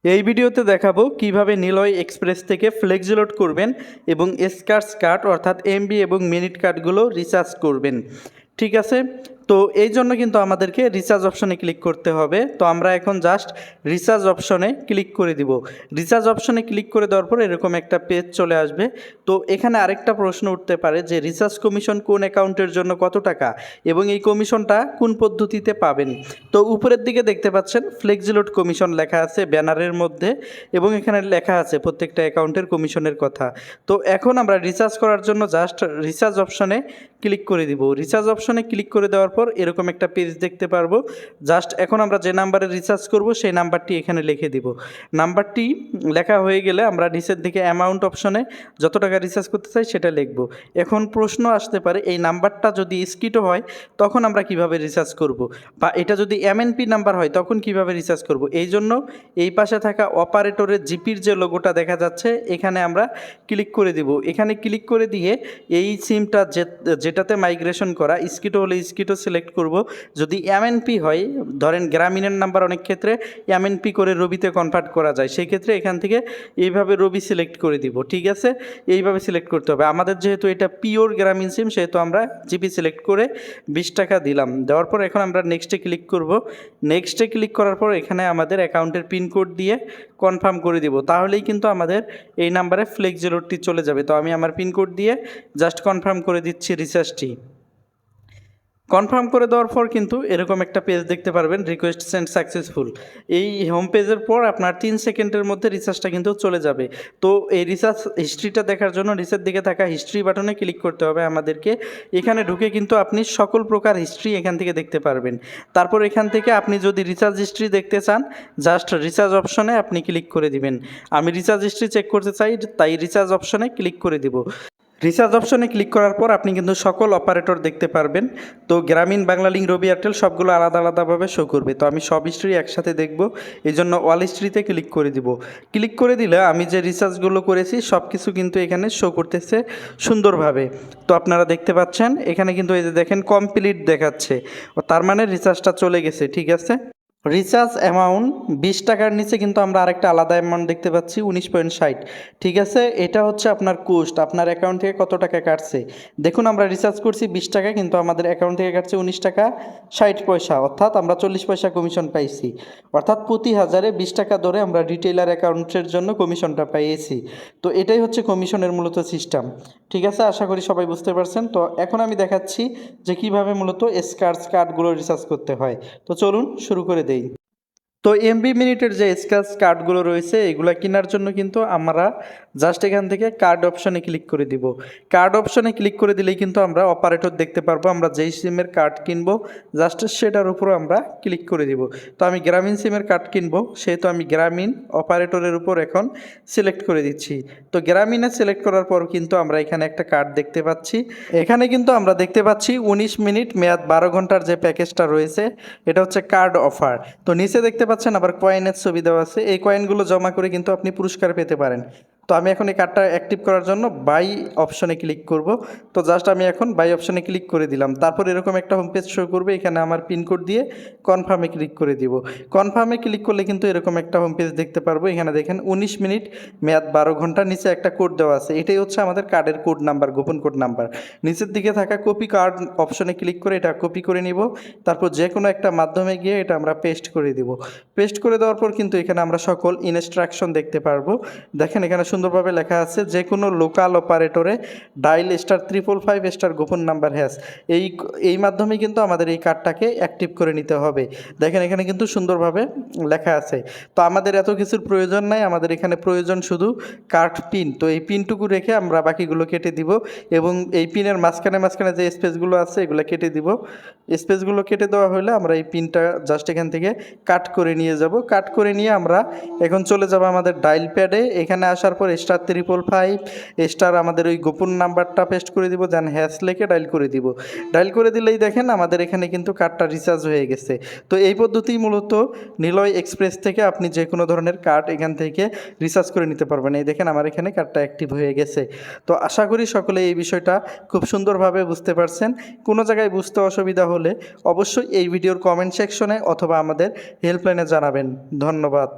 এই ভিডিওতে দেখাবো কিভাবে নিলয় এক্সপ্রেস থেকে ফ্লেক্সি লোড করবেন এবং স্কার্টস কার্ড অর্থাৎ এমবি এবং মিনিট কার্ডগুলো রিচার্জ করবেন। ঠিক আছে, তো এই জন্য কিন্তু আমাদেরকে রিচার্জ অপশনে ক্লিক করতে হবে। তো আমরা এখন জাস্ট রিচার্জ অপশনে ক্লিক করে দিব। রিচার্জ অপশনে ক্লিক করে দেওয়ার পর এরকম একটা পেজ চলে আসবে। তো এখানে আরেকটা প্রশ্ন উঠতে পারে যে রিচার্জ কমিশন কোন অ্যাকাউন্টের জন্য কত টাকা এবং এই কমিশনটা কোন পদ্ধতিতে পাবেন। তো উপরের দিকে দেখতে পাচ্ছেন ফ্লেক্সি লোড কমিশন লেখা আছে ব্যানারের মধ্যে এবং এখানে লেখা আছে প্রত্যেকটা অ্যাকাউন্টের কমিশনের কথা। তো এখন আমরা রিচার্জ করার জন্য জাস্ট রিচার্জ অপশনে ক্লিক করে দিব। রিচার্জ অপশনে ক্লিক করে দেওয়ার পর এরকম একটা পেজ দেখতে পারবো। জাস্ট এখন আমরা যে নাম্বারে রিচার্জ করব সেই নাম্বারটি এখানে লিখে দিব। নাম্বারটি লেখা হয়ে গেলে আমরা নিচের দিকে অ্যামাউন্ট অপশনে যত টাকা রিচার্জ করতে চাই সেটা লিখব। এখন প্রশ্ন আসতে পারে এই নাম্বারটা যদি স্কিটও হয় তখন আমরা কিভাবে রিচার্জ করব, বা এটা যদি এমএনপি নাম্বার হয় তখন কিভাবে রিচার্জ করব। এই জন্য এই পাশে থাকা অপারেটরের জিপির যে লোগোটা দেখা যাচ্ছে এখানে আমরা ক্লিক করে দিব। এখানে ক্লিক করে দিয়ে এই সিমটা যেটাতে মাইগ্রেশন করা স্কিটো হলে স্কিটো সিলেক্ট করব। যদি এমএনপি হয়, ধরেন গ্রামীণের নাম্বার অনেক ক্ষেত্রে এমএনপি করে রবিতে কনভার্ট করা যায়, সেই ক্ষেত্রে এখান থেকে এইভাবে রবি সিলেক্ট করে দিব। ঠিক আছে, এইভাবে সিলেক্ট করতে হবে। আমাদের যেহেতু এটা পিওর গ্রামীণ সিম সেহেতু আমরা জিপি সিলেক্ট করে 20 টাকা দিলাম। দেওয়ার পর এখন আমরা নেক্সটে ক্লিক করব। নেক্সটে ক্লিক করার পর এখানে আমাদের অ্যাকাউন্টের পিনকোড দিয়ে কনফার্ম করে দিব। তাহলেই কিন্তু আমাদের এই নাম্বারে ফ্লেক্সি লোডটি চলে যাবে। তো আমি আমার পিনকোড দিয়ে জাস্ট কনফার্ম করে দিচ্ছি রিচার্জটি। কনফার্ম করে দেওয়ার পর কিন্তু এরকম একটা পেজ দেখতে পারবেন, রিকোয়েস্ট সেন্ড সাকসেসফুল। এই হোম পেজের পর আপনার 3 সেকেন্ডের মধ্যে রিচার্জটা কিন্তু চলে যাবে। তো এই রিচার্জ হিস্ট্রিটা দেখার জন্য নিচের দিকে থাকা হিস্ট্রি বাটনে ক্লিক করতে হবে আমাদেরকে। এখানে ঢুকে কিন্তু আপনি সকল প্রকার হিস্ট্রি এখান থেকে দেখতে পারবেন। তারপর এখান থেকে আপনি যদি রিচার্জ হিস্ট্রি দেখতে চান জাস্ট রিচার্জ অপশনে আপনি ক্লিক করে দিবেন। আমি রিচার্জ হিস্ট্রি চেক করতে চাই তাই রিচার্জ অপশনে ক্লিক করে দিব। রিচার্জ অপশনে ক্লিক করার পর আপনি কিন্তু সকল অপারেটর দেখতে পারবেন। তো গ্রামীণ, বাংলালিংক, রবি, এয়ারটেল সবগুলো আলাদা আলাদাভাবে শো করবে। তো আমি সব হিস্ট্রি একসাথে দেখব, এই জন্য অল হিস্ট্রিতে ক্লিক করে দিব। ক্লিক করে দিলে আমি যে রিচার্জগুলো করেছি সব কিছু কিন্তু এখানে শো করতেছে সুন্দরভাবে। তো আপনারা দেখতে পাচ্ছেন এখানে কিন্তু এই যে দেখেন কমপ্লিট দেখাচ্ছে, তার মানে রিচার্জটা চলে গেছে। ঠিক আছে, রিচার্জ অ্যামাউন্ট 20 টাকার নিচে কিন্তু আমরা আরেকটা আলাদা অ্যামাউন্ট দেখতে পাচ্ছি 19.60। ঠিক আছে, এটা হচ্ছে আপনার কোস্ট, আপনার অ্যাকাউন্ট থেকে কত টাকা কাটছে। দেখুন আমরা রিচার্জ করছি 20 টাকা কিন্তু আমাদের অ্যাকাউন্ট থেকে কাটছে 19 টাকা 60 পয়সা, অর্থাৎ আমরা 40 পয়সা কমিশন পাইছি। অর্থাৎ প্রতি হাজারে 20 টাকা ধরে আমরা রিটেইলার অ্যাকাউন্টের জন্য কমিশনটা পাইয়েছি। তো এটাই হচ্ছে কমিশনের মূলত সিস্টেম। ঠিক আছে, আশা করি সবাই বুঝতে পারছেন। তো এখন আমি দেখাচ্ছি যে কীভাবে মূলত স্কার্টস কার্ডগুলো রিচার্জ করতে হয়। তো চলুন শুরু করে দেই। তো এমবি মিনিটের যে স্ক্র্যাচ কার্ডগুলো রয়েছে এগুলো কেনার জন্য কিন্তু আমরা জাস্ট এখান থেকে কার্ড অপশনে ক্লিক করে দিব। কার্ড অপশনে ক্লিক করে দিলেই কিন্তু আমরা অপারেটর দেখতে পারবো। আমরা যেই সিমের কার্ড কিনবো জাস্ট সেটার উপর আমরা ক্লিক করে দিব। তো আমি গ্রামীণ সিমের কার্ড কিনবো সেহেতু আমি গ্রামীণ অপারেটরের উপর এখন সিলেক্ট করে দিচ্ছি। তো গ্রামীণে সিলেক্ট করার পর কিন্তু আমরা এখানে একটা কার্ড দেখতে পাচ্ছি। এখানে কিন্তু আমরা দেখতে পাচ্ছি 19 মিনিট মেয়াদ 12 ঘন্টার যে প্যাকেজটা রয়েছে এটা হচ্ছে কার্ড অফার। তো নিচে দেখতে পাচ্ছেন আবার কয়েনের ছবি দেওয়া আছে, এই কয়েনগুলো জমা করে কিন্তু আপনি পুরস্কার পেতে পারেন। তো আমি এখন এই কার্ডটা অ্যাক্টিভ করার জন্য বাই অপশনে ক্লিক করব। তো জাস্ট আমি এখন বাই অপশনে ক্লিক করে দিলাম। তারপর এরকম একটা হোম পেজ শো করবে, এখানে আমার পিনকোড দিয়ে কনফার্মে ক্লিক করে দিব। কনফার্মে ক্লিক করলে কিন্তু এরকম একটা হোম পেজ দেখতে পারবো। এখানে দেখেন 19 মিনিট মেয়াদ 12 ঘন্টা, নিচে একটা কোড দেওয়া আছে, এটাই হচ্ছে আমাদের কার্ডের কোড নাম্বার, গোপন কোড নাম্বার। নিচের দিকে থাকা কপি কার্ড অপশনে ক্লিক করে এটা কপি করে নিব। তারপর যে কোনো একটা মাধ্যমে গিয়ে এটা আমরা পেস্ট করে দিব। পেস্ট করে দেওয়ার পর কিন্তু এখানে আমরা সকল ইনস্ট্রাকশন দেখতে পারবো। দেখেন এখানে সুন্দরভাবে লেখা আছে যে কোনো লোকাল অপারেটরে ডাইল *355* গোপন নাম্বার হ্যাশ, এই মাধ্যমে কিন্তু আমাদের এই কার্ডটাকে অ্যাক্টিভ করে নিতে হবে। দেখেন এখানে কিন্তু সুন্দরভাবে লেখা আছে। তো আমাদের এত কিছুর প্রয়োজন নাই, আমাদের এখানে প্রয়োজন শুধু কার্ড পিন। তো এই পিনটুকু রেখে আমরা বাকিগুলো কেটে দিব এবং এই পিনের মাঝখানে মাঝখানে যে স্পেসগুলো আছে এগুলো কেটে দিব। স্পেসগুলো কেটে দেওয়া হলে আমরা এই পিনটা জাস্ট এখান থেকে কাট করে নিয়ে যাব। কাট করে নিয়ে আমরা এখন চলে যাব আমাদের ডাইল প্যাডে। এখানে আসার পর *355* আমাদের ওই গোপন নাম্বারটা পেস্ট করে দিব, দেন হ্যাশ লিখে ডাইল করে দিব। ডাইল করে দিলেই দেখেন আমাদের এখানে কিন্তু কার্ডটা রিচার্জ হয়ে গেছে। তো এই পদ্ধতি মূলত নিলয় এক্সপ্রেস থেকে আপনি যে কোনো ধরনের কার্ড এখান থেকে রিচার্জ করে নিতে পারবেন। এই দেখেন আমার এখানে কার্ডটা অ্যাক্টিভ হয়ে গেছে। তো আশা করি সকলে এই বিষয়টা খুব সুন্দরভাবে বুঝতে পারছেন। কোনো জায়গায় বুঝতে অসুবিধা হলে অবশ্যই এই ভিডিওর কমেন্ট সেকশনে অথবা আমাদের হেল্পলাইনে জানাবেন। ধন্যবাদ।